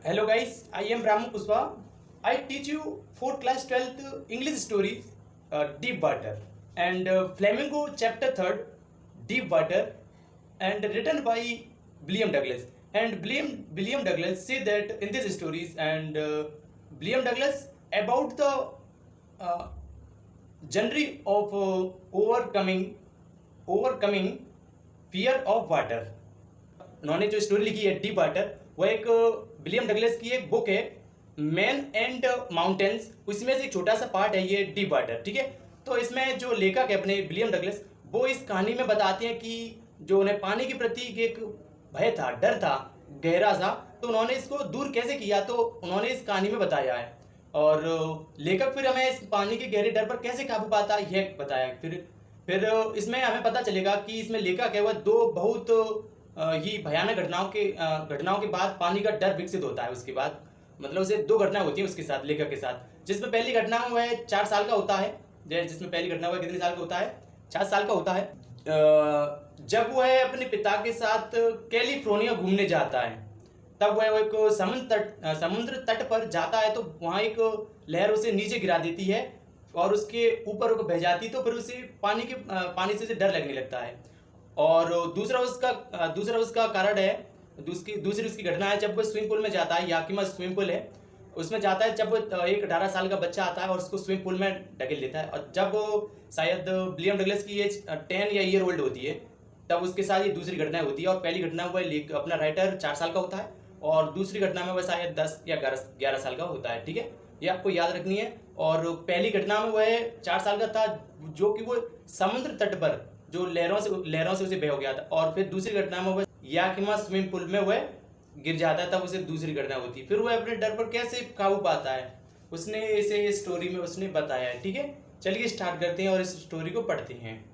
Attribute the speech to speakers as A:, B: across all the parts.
A: Hello guys, I am Ramu Kuswa. I teach you for class 12th English stories, Deep Water, and Flamingo chapter 3rd, Deep Water, and written by William Douglas. And William Douglas say that in these stories, and William Douglas about the uh, journey of overcoming fear of water. उन्होंने जो story लिखी है deep water, वो एक William Douglas की एक book है, man and mountains. उसमें से एक छोटा सा पार्ट है ये डीप वाटर, ठीक है। तो इसमें जो लेखक है अपने विलियम डगलस, वो इस कहानी में बताते हैं कि जो उन्हें पानी के प्रति एक भय था, डर था गहरा सा, तो उन्होंने इसको दूर कैसे किया, तो उन्होंने इस कहानी में बताया है। और लेखक फिर हमें इस पानी के गहरे डर पर कैसे काबू पाता है यह बताया। फिर इसमें हमें पता चलेगा कि इसमें लेखक है वह दो बहुत ही भयानक घटनाओं के बाद पानी का डर विकसित होता है। उसके बाद मतलब उसे दो घटना होती है उसके साथ, लेखक के साथ, जिसमें पहली घटना वह 4 साल का होता है। जिसमें पहली घटना वह कितने साल का होता है, 4 साल का होता है। जब वह अपने पिता के साथ कैलिफोर्निया घूमने जाता है, तब वह एक समुद्र तट पर जाता है, तो वहाँ एक लहर उसे नीचे गिरा देती है और उसके ऊपर वो बह जाती, तो फिर उसे पानी से डर लगने लगता है। और दूसरा उसका कारण है, दूसरी उसकी घटना है जब वो स्विमिंग पूल में जाता है। याकिमा स्विमिंग पूल है, उसमें जाता है जब वो एक 18 साल का बच्चा आता है और उसको स्विमिंग पूल में ढकेल देता है। और जब वो शायद विलियम डगलस की एज 10 या ईयर ओल्ड होती है, तब उसके साथ ये दूसरी घटना होती है। और पहली घटना वह अपना राइटर 4 साल का होता है, और दूसरी घटना में वह शायद 10 या 11 साल का होता है, ठीक है। ये आपको याद रखनी है। और पहली घटना में वह 4 साल का था, जो कि वो समुद्र तट पर जो लहरों से उसे बह हो गया था। और फिर दूसरी घटना में वह याकिमा स्विमिंग पूल में वह गिर जाता है, तब उसे दूसरी घटना होती है। फिर वह अपने डर पर कैसे काबू पाता है, उसने इसे स्टोरी में उसने बताया है, ठीक है। चलिए स्टार्ट करते हैं और इस स्टोरी को पढ़ते हैं।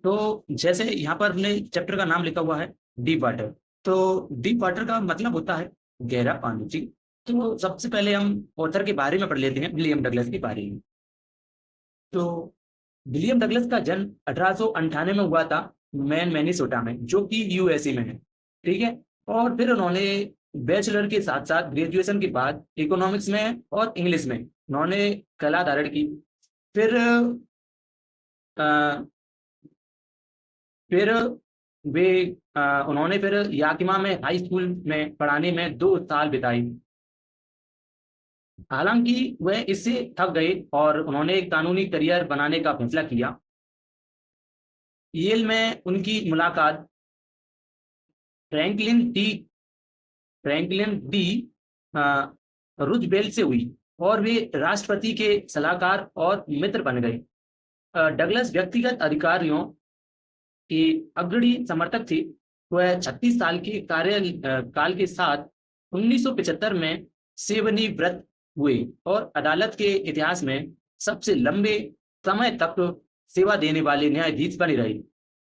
B: तो जैसे यहाँ पर हमने चैप्टर का नाम लिखा हुआ है डीप वाटर। तो डीप वाटर का मतलब होता है गहरा पानी, ठीक। तो सबसे पहले हम ऑथर के बारे में पढ़ लेते हैं, विलियम डगलस के बारे में। तो विलियम डगलस का जन्म 1898 में हुआ था, मैनिसोटा में, जो कि यूएसए में है, ठीक है। और फिर उन्होंने बैचलर के साथ साथ ग्रेजुएशन के बाद इकोनॉमिक्स में और इंग्लिश में उन्होंने कला धारण की। फिर अ, फिर वे उन्होंने फिर याकिमा में हाई स्कूल में पढ़ाने में 2 साल बिताई। हालांकि वह इससे थक गए और उन्होंने एक कानूनी करियर बनाने का फैसला किया। येल में उनकी मुलाकात फ्रैंकलिन डी फ्रैंकलिन डी अ, रूजवेल्ट से हुई और वे राष्ट्रपति के सलाहकार और मित्र बन गए। डगलस व्यक्तिगत अधिकारियों के अग्रणी समर्थक थे। वह 36 साल के काल के साथ 1975 में सेवानिवृत्त हुए और अदालत के इतिहास में सबसे लंबे समय तक सेवा देने वाले न्यायाधीश बने रहे।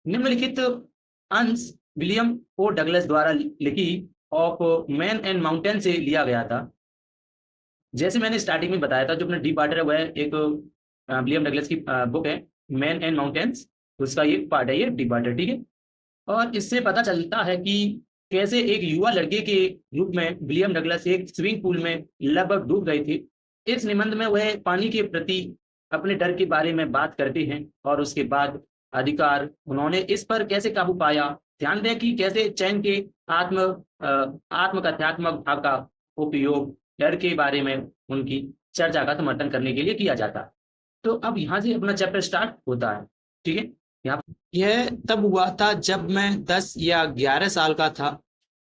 B: निम्नलिखित अंश विलियम ओ डगलस द्वारा लिखी ऑफ मैन एंड माउंटेन से लिया गया था। जैसे मैंने स्टार्टिंग में बताया था, जो अपना डीप वाटर है वह एक विलियम डगलस की बुक है, मैन एंड माउंटेन्स। उसका ये पार्ट है, ये डीप वाटर, ठीक है। और इससे पता चलता है कि कैसे एक युवा लड़के के रूप में विलियम डगलस एक स्विमिंग पूल में लगभग डूब गए थे। इस निबंध में वह पानी के प्रति अपने डर के बारे में बात करते हैं और उसके बाद अधिकार उन्होंने इस पर कैसे काबू पाया। ध्यान दें कि कैसे चैन के आत्मकथात्मक भाव का उपयोग डर के बारे में उनकी चर्चा का समर्थन करने के लिए किया जाता है। तो अब यहाँ से अपना चैप्टर स्टार्ट होता है, ठीक है। यह तब हुआ था जब मैं 10 या 11 साल का था।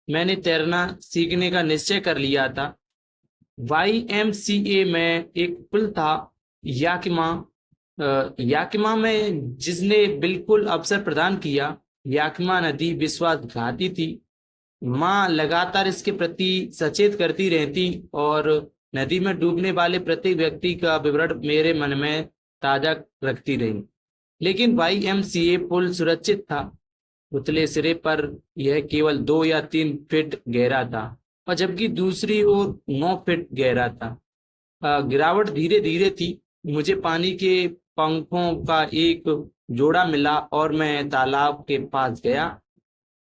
B: मैंने तैरना सीखने का निश्चय कर लिया था। YMCA में एक पुल था याकिमा में, जिसने बिल्कुल अवसर प्रदान किया। याकिमा नदी विश्वासघाती थी। माँ लगातार इसके प्रति सचेत करती रहती और नदी में डूबने वाले प्रत्येक व्यक्ति का विवरण मेरे मन में ताजा रखती रही। लेकिन YMCA पुल सुरक्षित था। उतले सिरे पर यह केवल 2 या 3 फीट गहरा था, और जबकि दूसरी ओर 9 फीट गहरा था। गिरावट धीरे धीरे थी। मुझे पानी के पंखों का एक जोड़ा मिला और मैं तालाब के पास गया।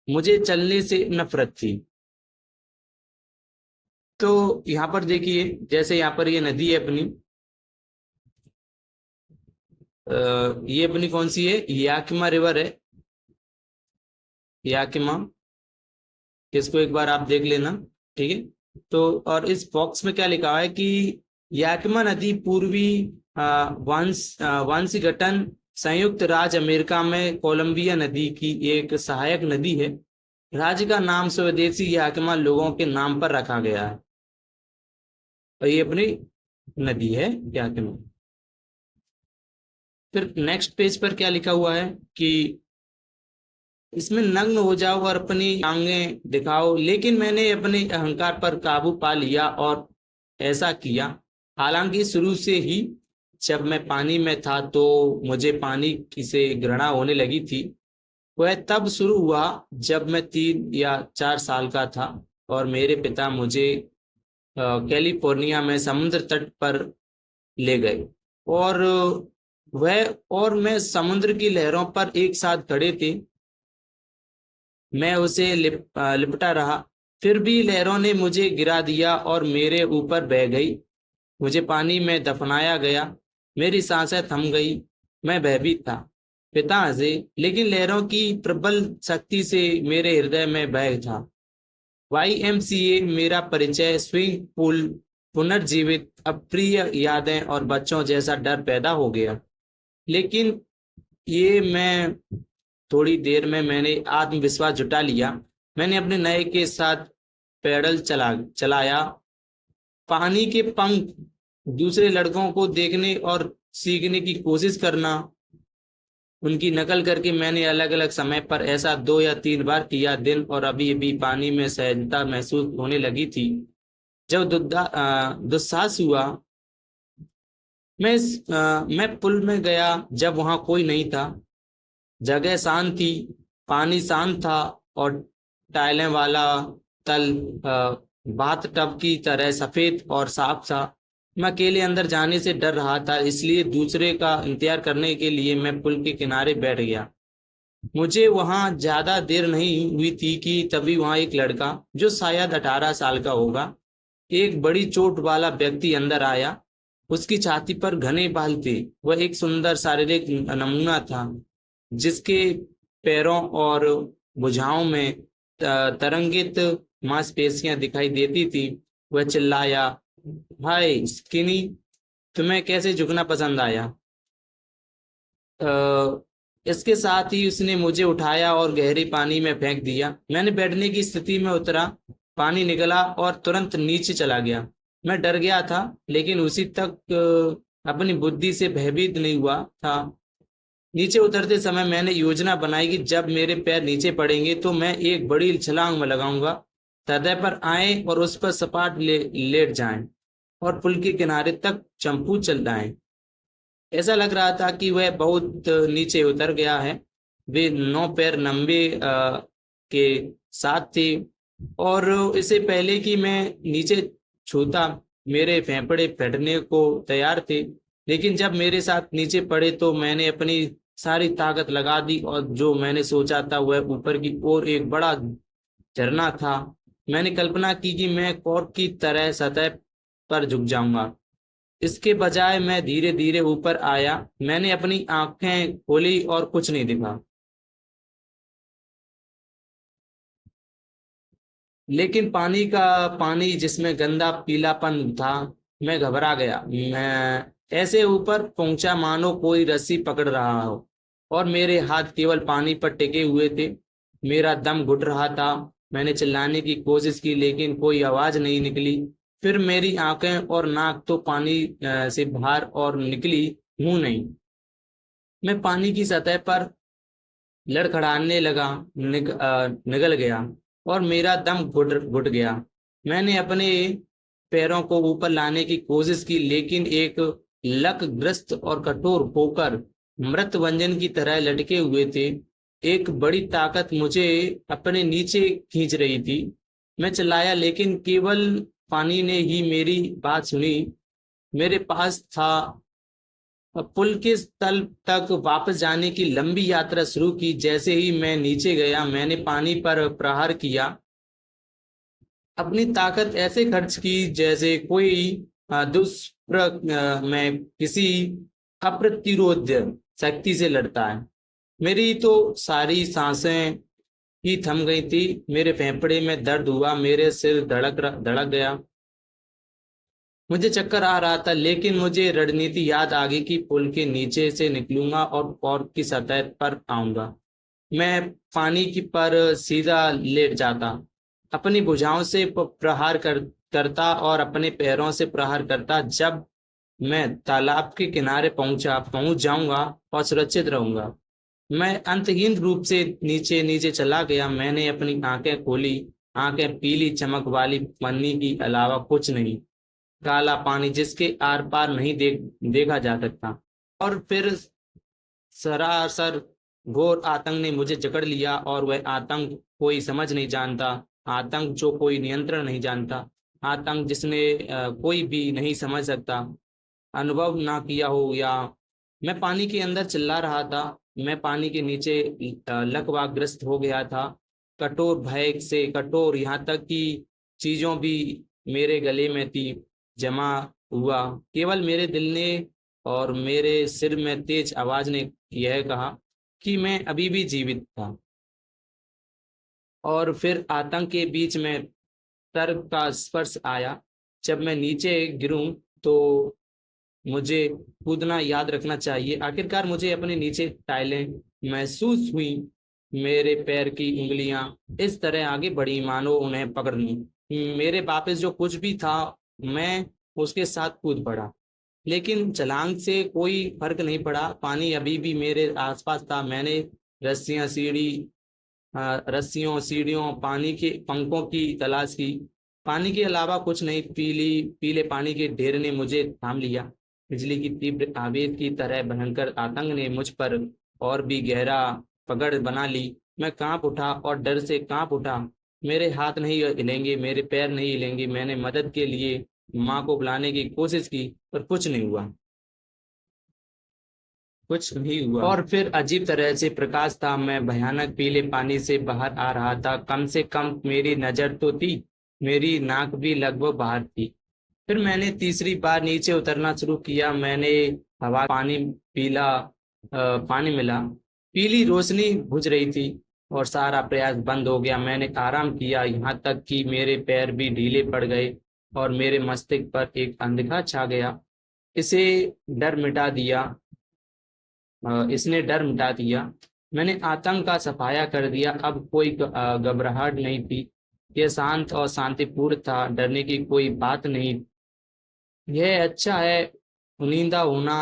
B: मुझे चलने से नफरत थी। तो यहाँ पर देखिए, जैसे यहाँ पर ये नदी है अपनी, ये अपनी कौन सी है, याकिमा रिवर है, याकिमा। इसको एक बार आप देख लेना, ठीक है। तो और इस बॉक्स में क्या लिखा हुआ है कि याकिमा नदी पूर्वी वांशीगटन संयुक्त राज्य अमेरिका में कोलंबिया नदी की एक सहायक नदी है। राज्य का नाम स्वदेशी याकिमा लोगों के नाम पर रखा गया है, और ये अपनी नदी है याकिमा। फिर नेक्स्ट पेज पर क्या लिखा हुआ है कि इसमें नग्न हो जाओ और अपनी टांगें दिखाओ, लेकिन मैंने अपने अहंकार पर काबू पा लिया और ऐसा किया। हालांकि शुरू से ही जब मैं पानी में था तो मुझे पानी की से घृणा होने लगी थी। वह तब शुरू हुआ जब मैं 3 या 4 साल का था और मेरे पिता मुझे कैलिफोर्निया में समुद्र तट पर ले गए, और वह और मैं समुद्र की लहरों पर एक साथ खड़े थे। मैं उसे लिपटा रहा, फिर भी लहरों ने मुझे गिरा दिया और मेरे ऊपर बह गई। मुझे पानी में दफनाया गया, मेरी सांसें थम गई, मैं भयभीत था। पिता हंसे, लेकिन लहरों की प्रबल शक्ति से मेरे हृदय में भय था। YMCA मेरा परिचय, स्विमिंग पूल, पुनर्जीवित, अप्रिय यादें और बच्चों जैसा डर पैदा हो गया। लेकिन ये मैं थोड़ी देर में मैंने आत्मविश्वास जुटा लिया। मैंने अपने नए के साथ पैडल चलाया। पानी के पंख, दूसरे लड़कों को देखने और सीखने की कोशिश करना, उनकी नकल करके मैंने अलग अलग समय पर ऐसा 2 या 3 बार किया। दिन और अभी भी पानी में सहजता महसूस होने लगी थी। जब दुस्साहस हुआ, मैं पुल में गया जब वहां कोई नहीं था। जगह शांत थी, पानी शांत था और टाइलें वाला तल बाथ टब की तरह सफेद और साफ था। मैं अकेले अंदर जाने से डर रहा था, इसलिए दूसरे का इंतजार करने के लिए मैं पुल के किनारे बैठ गया। मुझे वहां ज्यादा देर नहीं हुई थी कि तभी वहां एक लड़का, जो शायद 18 साल का होगा, एक बड़ी चोट वाला व्यक्ति अंदर आया। उसकी छाती पर घने बाल थे। वह एक सुंदर शारीरिक नमूना था, जिसके पैरों और भुजाओं में तरंगित मांसपेशियां दिखाई देती थी। वह चिल्लाया, हाय स्किनी, तुम्हें कैसे झुकना पसंद आया? इसके साथ ही उसने मुझे उठाया और गहरी पानी में फेंक दिया। मैंने बैठने की स्थिति में उतरा, पानी निकला और तुरंत नीचे चला गया। मैं डर गया था, लेकिन उसी तक अपनी बुद्धि से भयभीत नहीं हुआ था। नीचे उतरते समय मैंने योजना बनाई कि जब मेरे पैर नीचे पड़ेंगे तो मैं एक बड़ी छलांग में लगाऊंगा। सतह पर आए और उस पर सपाट लेट जाएं और पुल के किनारे तक चंपू चल जाएं। ऐसा लग रहा था कि वह बहुत नीचे उतर गया है। वे 9 पैर नंबे के साथ थे, और इससे पहले कि मैं नीचे छूता, मेरे फेफड़े फटने को तैयार थे। लेकिन जब मेरे साथ नीचे पड़े तो मैंने अपनी सारी ताकत लगा दी, और जो मैंने सोचा था वह ऊपर की ओर एक बड़ा झरना था। मैंने कल्पना की कि मैं कॉर्क की तरह सतह पर झुक जाऊंगा। इसके बजाय मैं धीरे धीरे ऊपर आया। मैंने अपनी आंखें खोली और कुछ नहीं दिखा, लेकिन पानी जिसमें गंदा पीलापन था। मैं घबरा गया। मैं ऐसे ऊपर पहुंचा मानो कोई रस्सी पकड़ रहा हो, और मेरे हाथ केवल पानी पर टिके हुए थे। मेरा दम घुट रहा था। मैंने चिल्लाने की कोशिश की, लेकिन कोई आवाज नहीं निकली। फिर मेरी आंखें और नाक तो पानी से बाहर और निकली, मुंह नहीं। मैं पानी की सतह पर लड़खड़ाने लगा, निगल गया, और मेरा दम घुट गया। मैंने अपने पैरों को ऊपर लाने की कोशिश की, लेकिन एक लकग्रस्त और कठोर होकर मृत व्यंजन की तरह लटके हुए थे। एक बड़ी ताकत मुझे अपने नीचे खींच रही थी। मैं चिल्लाया, लेकिन केवल पानी ने ही मेरी बात सुनी। मेरे पास था पुल के तल तक वापस जाने की लंबी यात्रा शुरू की। जैसे ही मैं नीचे गया, मैंने पानी पर प्रहार किया। अपनी ताकत ऐसे खर्च की जैसे कोई में किसी अप्रतिरोध शक्ति से लड़ता है। मेरी तो सारी सांसें ही थम गई थी, मेरे फेफड़े में दर्द हुआ, मेरे सिर धड़क गया, मुझे चक्कर आ रहा था। लेकिन मुझे रणनीति याद आ गई कि पुल के नीचे से निकलूंगा और पौर की सतह पर आऊंगा। मैं पानी की पर सीधा लेट जाता, अपनी भुजाओं से करता और अपने पैरों से प्रहार करता। जब मैं तालाब के किनारे पहुंच जाऊंगा और सुरक्षित रहूंगा। मैं अंतहीन रूप से नीचे नीचे चला गया। मैंने अपनी आंखें खोली, आंखें पीली चमक वाली पन्नी के अलावा कुछ नहीं, काला पानी जिसके आर पार नहीं देखा जा सकता। और फिर सरासर घोर आतंक ने मुझे जकड़ लिया, और वह आतंक कोई समझ नहीं जानता, आतंक जो कोई नियंत्रण नहीं जानता, आतंक जिसने कोई भी नहीं समझ सकता, अनुभव ना किया हो। या मैं पानी के अंदर चिल्ला रहा था, मैं पानी के नीचे लकवाग्रस्त हो गया था, कठोर भय से कठोर, यहाँ तक कि चीजों भी मेरे गले में थी जमा हुआ। केवल मेरे दिल ने और मेरे सिर में तेज आवाज ने यह कहा कि मैं अभी भी जीवित था। और फिर आतंक के बीच में तर्क का स्पर्श आया। जब मैं नीचे गिरूं तो मुझे कूदना याद रखना चाहिए। आखिरकार मुझे अपने नीचे टाइलें महसूस हुई, मेरे पैर की उंगलियां इस तरह आगे बढ़ी मानो उन्हें पकड़ लूं। मेरे वापस जो कुछ भी था मैं उसके साथ कूद पड़ा, लेकिन छलांग से कोई फर्क नहीं पड़ा, पानी अभी भी मेरे आसपास था। मैंने रस्सियों सीढ़ियों पानी के पंखों की तलाश की, पानी के अलावा कुछ नहीं। पीले पानी के ढेर ने मुझे थाम लिया। बिजली की तीव्र आवेश की तरह भयंकर आतंक ने मुझ पर और भी गहरा पकड़ बना ली। मैं कांप उठा और डर से कांप उठा। मेरे हाथ नहीं हिलेंगे, मेरे पैर नहीं हिलेंगे। मैंने मदद के लिए माँ को बुलाने की कोशिश की, पर कुछ नहीं हुआ, कुछ नहीं हुआ। और फिर अजीब तरह से प्रकाश था, मैं भयानक पीले पानी से बाहर आ रहा था। कम से कम मेरी नजर तो थी, मेरी नाक भी लगभग बाहर थी। फिर मैंने तीसरी बार नीचे उतरना शुरू किया। मैंने हवा पानी पानी मिला, पीली रोशनी बुझ रही थी और सारा प्रयास बंद हो गया। मैंने आराम किया, यहाँ तक कि मेरे पैर भी ढीले पड़ गए और मेरे मस्तिष्क पर एक अंधकार छा गया। इसे डर मिटा दिया इसने डर मिटा दिया। मैंने आतंक का सफाया कर दिया। अब कोई घबराहट नहीं थी, यह शांत और शांतिपूर्ण था, डरने की कोई बात नहीं। यह अच्छा है, नींदा होना,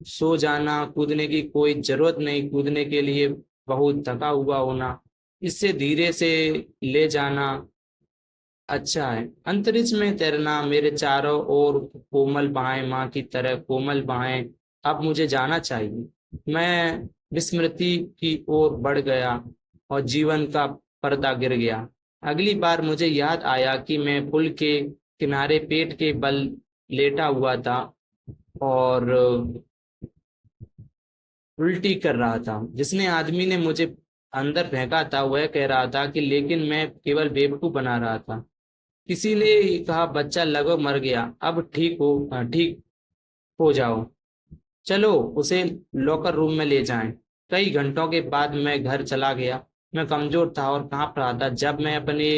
B: सो जाना, कूदने की कोई जरूरत नहीं, कूदने के लिए बहुत थका हुआ होना, इससे धीरे से ले जाना अच्छा है। अंतरिक्ष में तैरना, मेरे चारों ओर कोमल बाहें, माँ की तरह कोमल बाहें। अब मुझे जाना चाहिए। मैं विस्मृति की ओर बढ़ गया और जीवन का पर्दा गिर गया। अगली बार मुझे याद आया कि मैं पुल के किनारे पेट के बल लेटा हुआ था और उल्टी कर रहा था। जिसने आदमी ने मुझे अंदर फेंका था वह कह रहा था कि लेकिन मैं केवल बेवकूफ बना रहा था। किसी ने कहा बच्चा लगभग मर गया, अब ठीक हो जाओ, चलो उसे लॉकर रूम में ले जाएं। कई घंटों के बाद मैं घर चला गया। मैं कमजोर था और कांप रहा था। जब मैं अपने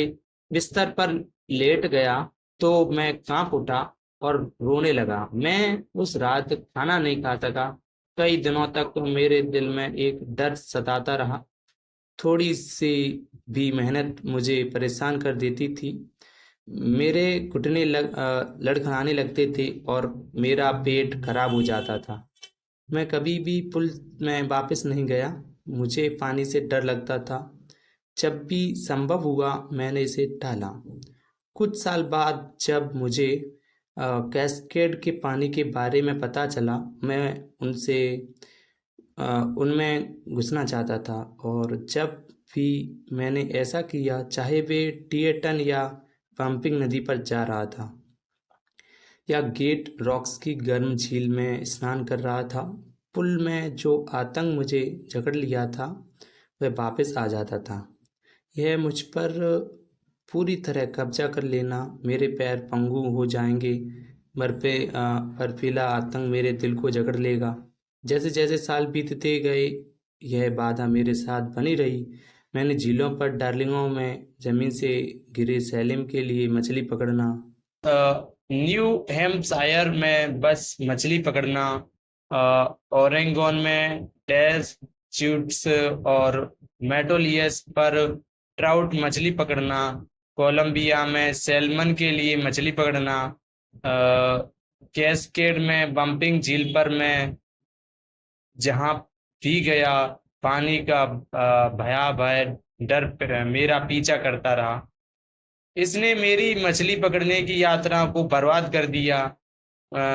B: बिस्तर पर लेट गया तो मैं कांप उठा और रोने लगा। मैं उस रात खाना नहीं खा सका। कई दिनों तक तो मेरे दिल में एक डर सताता रहा। थोड़ी सी भी मेहनत मुझे परेशान कर देती थी। मेरे घुटने लड़खड़ाने लगते थे और मेरा पेट खराब हो जाता था। मैं कभी भी पुल में वापस नहीं गया। मुझे पानी से डर लगता था। जब भी संभव हुआ मैंने इसे टाला। कुछ साल बाद जब मुझे कैस्केड के पानी के बारे में पता चला, मैं उनमें घुसना चाहता था। और जब भी मैंने ऐसा किया, चाहे वे टिएटन या पंपिंग नदी पर जा रहा था या गेट रॉक्स की गर्म झील में स्नान कर रहा था, पुल में जो आतंक मुझे जकड़ लिया था वह वापस आ जाता था। यह मुझ पर
C: पूरी तरह कब्जा कर लेना, मेरे पैर पंगु हो जाएंगे, बर्फीला आतंक मेरे दिल को जकड़ लेगा। जैसे जैसे साल बीतते गए यह बाधा मेरे साथ बनी रही। मैंने झीलों पर, डार्लिंगों में, जमीन से गिरे सैलिम के लिए मछली पकड़ना।
B: न्यू हैम्पशायर में बस मछली पकड़ना, ओरेगोन में डेजर्ट्स और मेटोलियस पर ट्राउट मछली पकड़ना, कोलंबिया में सैल्मन के लिए मछली पकड़ना, कैस्केड में बम्पिंग झील पर मैं जहाँ भी गया पानी का भयावह डर मेरा पीछा करता रहा। इसने मेरी मछली पकड़ने की यात्रा को बर्बाद कर दिया।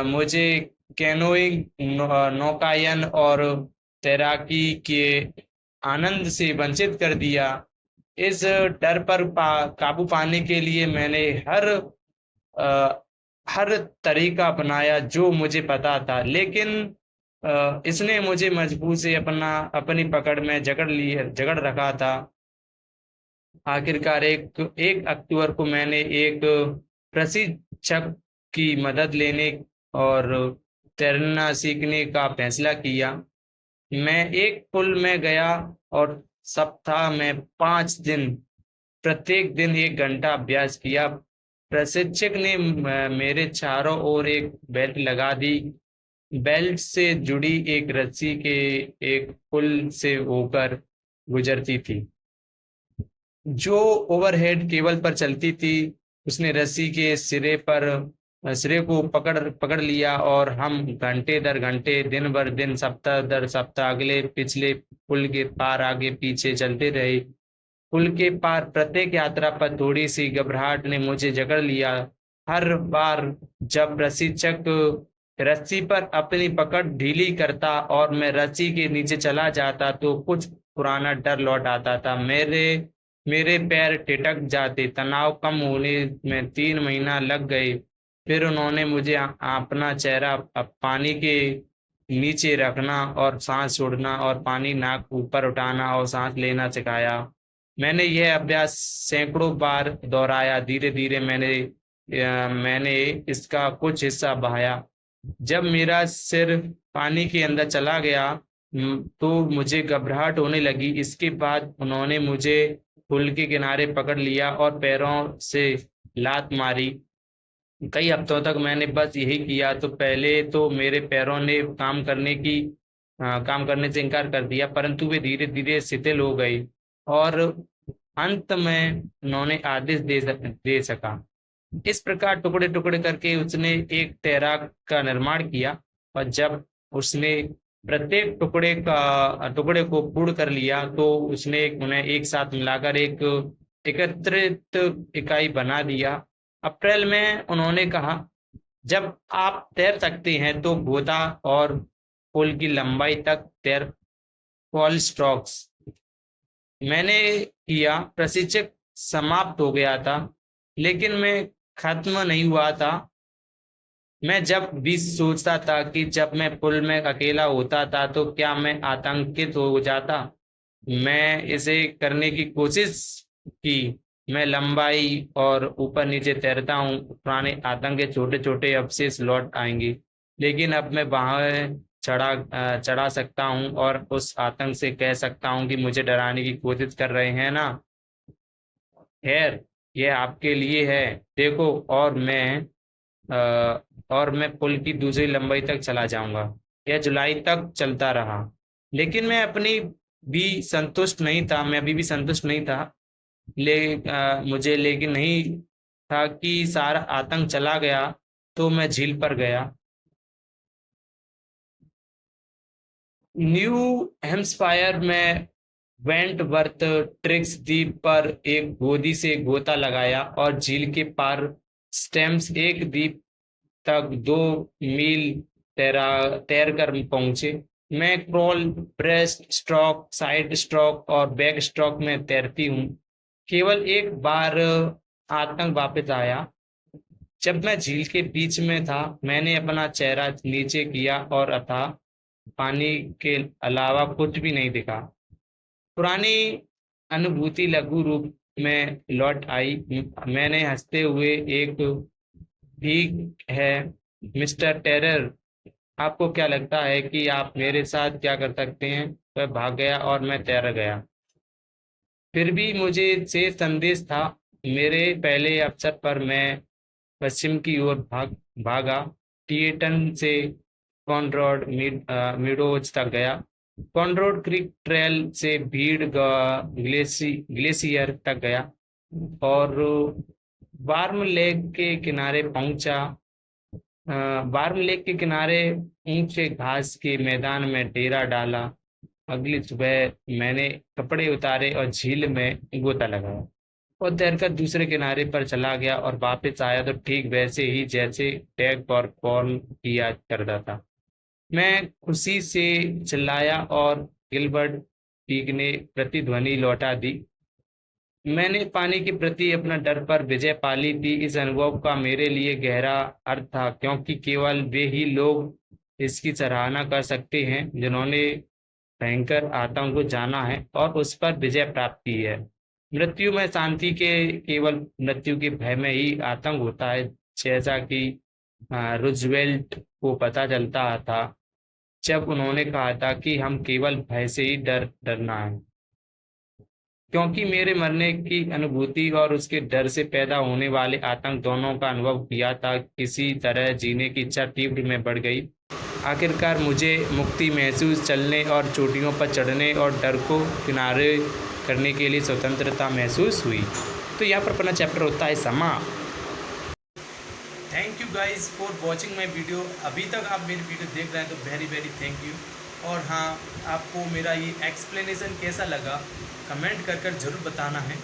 B: मुझे कैनोइंग, नौकायन और तैराकी के आनंद से वंचित कर दिया। इस डर पर काबू पाने के लिए मैंने हर तरीका अपनाया जो मुझे पता था, लेकिन इसने मुझे मजबूर से अपनी पकड़ में जकड़ रखा था। आखिरकार एक अक्टूबर को मैंने एक प्रशिक्षक की मदद लेने और तैरना सीखने का फैसला किया। मैं एक पुल में गया और सप्ताह में 5 दिन प्रत्येक दिन 1 घंटा अभ्यास किया। प्रशिक्षक ने मेरे चारों ओर एक बेल्ट लगा दी। बेल्ट से जुड़ी एक रस्सी के एक पुल से होकर गुजरती थी जो ओवरहेड केबल पर चलती थी। उसने रस्सी के सिरे को पकड़ लिया और हम घंटे दर घंटे, दिन भर दिन, सप्ताह दर सप्ताह अगले पिछले पुल के पार आगे पीछे चलते रहे। पुल के पार प्रत्येक यात्रा पर थोड़ी सी घबराहट ने मुझे जकड़ लिया। हर बार जब प्रशिक्षक रस्सी पर अपनी पकड़ ढीली करता और मैं रस्सी के नीचे चला जाता तो कुछ पुराना डर लौट आता था। मेरे पैर ठिठक जाते। तनाव कम होने में 3 महीना लग गए। फिर उन्होंने मुझे अपना चेहरा पानी के नीचे रखना और सांस छोड़ना और पानी नाक ऊपर उठाना और सांस लेना सिखाया। मैंने यह अभ्यास सैकड़ों बार दोहराया। धीरे धीरे मैंने इसका कुछ हिस्सा बहाया। जब मेरा सिर पानी के अंदर चला गया तो मुझे घबराहट होने लगी। इसके बाद उन्होंने मुझे पुल के किनारे पकड़ लिया और पैरों से लात मारी। कई हफ्तों तक मैंने बस यही किया। तो पहले तो मेरे पैरों ने काम करने से इनकार कर दिया, परंतु वे धीरे धीरे शिथिल हो गई और अंत में उन्होंने आदेश दे सका। इस प्रकार टुकड़े टुकड़े करके उसने एक तैराक का निर्माण किया और जब उसने प्रत्येक टुकड़े को पूर्ण कर लिया तो उसने उन्हें एक साथ मिलाकर एक एकत्रित इकाई बना दिया। अप्रैल में उन्होंने कहा, जब आप तैर सकते हैं तो गोता और पुल की लंबाई तक तैर फॉल स्ट्रोक्स। मैंने किया। प्रशिक्षक समाप्त हो गया था लेकिन मैं खत्म नहीं हुआ था। मैं जब भी सोचता था कि जब मैं पुल में अकेला होता था तो क्या मैं आतंकित हो जाता। मैं इसे करने की कोशिश की। मैं लंबाई और ऊपर नीचे तैरता हूँ, पुराने आतंक के छोटे छोटे अवशेष लौट आएंगे, लेकिन अब मैं वहां चढ़ा सकता हूँ और उस आतंक से कह सकता हूँ कि मुझे डराने की कोशिश कर रहे हैं ना, खैर यह आपके लिए है, देखो। और मैं पुल की दूसरी लंबाई तक चला जाऊंगा। यह जुलाई तक चलता रहा लेकिन मैं अभी भी संतुष्ट नहीं था। मुझे लेकिन नहीं था कि सारा आतंक चला गया। तो मैं झील पर गया। न्यू हैम्पशायर में वेंटवर्थ ट्रिक्स द्वीप पर एक गोदी से गोता लगाया और झील के पार स्टेम्स एक द्वीप तक 2 मील तैर कर पहुंचे। मैं crawl, breast stroke, side stroke और बैक स्ट्रोक में तैरती हूँ। केवल एक बार आतंक वापस आया। जब मैं झील के बीच में था मैंने अपना चेहरा नीचे किया और अथाह पानी के अलावा कुछ भी नहीं दिखा। पुरानी अनुभूति लघु रूप
C: में लौट आई। मैंने हंसते हुए एक ठीक है मिस्टर टेरर, आपको क्या लगता है कि आप मेरे साथ क्या कर सकते हैं? वह भाग गया और मैं तैर गया। फिर भी मुझे से संदेश था। मेरे पहले अवसर पर मैं पश्चिम की ओर भागा। टिएटन से कॉनरॉड मीडोज तक गया। कॉनरॉड क्रीक ट्रेल से ग्लेशियर तक गया और वार्म लेक के किनारे पहुंचा। वार्म लेक के किनारे ऊंचे घास के मैदान में डेरा डाला। अगली सुबह मैंने कपड़े उतारे और झील में गोता लगाया और तैरकर दूसरे किनारे पर चला गया और वापस आया तो ठीक वैसे ही जैसे टैग और कॉल किया करता था। मैं खुशी से चिल्लाया और गिलबर्ट पीक ने प्रतिध्वनि लौटा दी। मैंने पानी के प्रति अपना डर पर विजय पा ली थी। इस अनुभव का मेरे लिए गहरा अर्थ था, क्योंकि केवल वे ही लोग इसकी सराहना कर सकते हैं जिन्होंने भयंकर आतंक को जाना है और उस पर विजय प्राप्त की है। मृत्यु में शांति के केवल मृत्यु के भय में ही आतंक होता है, जैसा कि रूजवेल्ट को पता चलता था जब उन्होंने कहा था कि हम केवल भय से ही डरना है। क्योंकि मेरे मरने की अनुभूति और उसके डर से पैदा होने वाले आतंक दोनों का अनुभव किया था, किसी तरह जीने की इच्छा तीव्र में बढ़ गई। आखिरकार मुझे मुक्ति महसूस, चलने और चोटियों पर चढ़ने और डर को किनारे करने के लिए स्वतंत्रता महसूस हुई। तो यहाँ पर अपना चैप्टर होता है समा।
A: Thank you guys for watching my video. अभी तक आप मेरी वीडियो देख रहे हैं तो वेरी वेरी थैंक यू। और हाँ, आपको मेरा ये एक्सप्लेनेशन कैसा लगा कमेंट कर ज़रूर बताना है।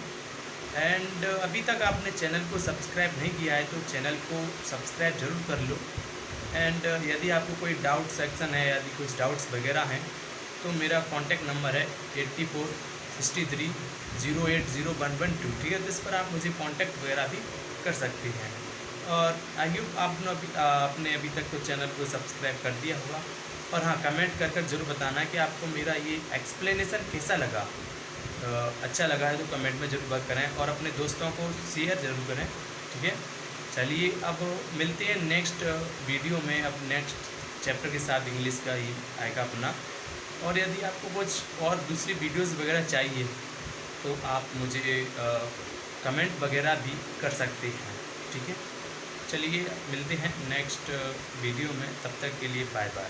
A: एंड अभी तक आपने चैनल को सब्सक्राइब नहीं किया है तो चैनल को सब्सक्राइब ज़रूर कर लो। एंड यदि आपको कोई डाउट सेक्शन है, यदि कुछ डाउट्स वगैरह हैं तो मेरा कॉन्टैक्ट नंबर है 8463080112, ठीक है। तो इस पर आप मुझे कॉन्टैक्ट वगैरह भी कर सकते हैं। और आई होप आपने अभी तक तो चैनल को सब्सक्राइब कर दिया होगा। और हाँ, कमेंट कर ज़रूर बताना है कि आपको मेरा ये एक्सप्लेनेशन कैसा लगा। अच्छा लगा है तो कमेंट में ज़रूर बात करें और अपने दोस्तों को शेयर ज़रूर करें, ठीक है। चलिए अब मिलते हैं नेक्स्ट वीडियो में, अब नेक्स्ट चैप्टर के साथ इंग्लिश का ही आएगा अपना। और यदि आपको कुछ और दूसरी वीडियोस वगैरह चाहिए तो आप मुझे कमेंट वगैरह भी कर सकते हैं, ठीक है। चलिए मिलते हैं नेक्स्ट वीडियो में, तब तक के लिए बाय बाय।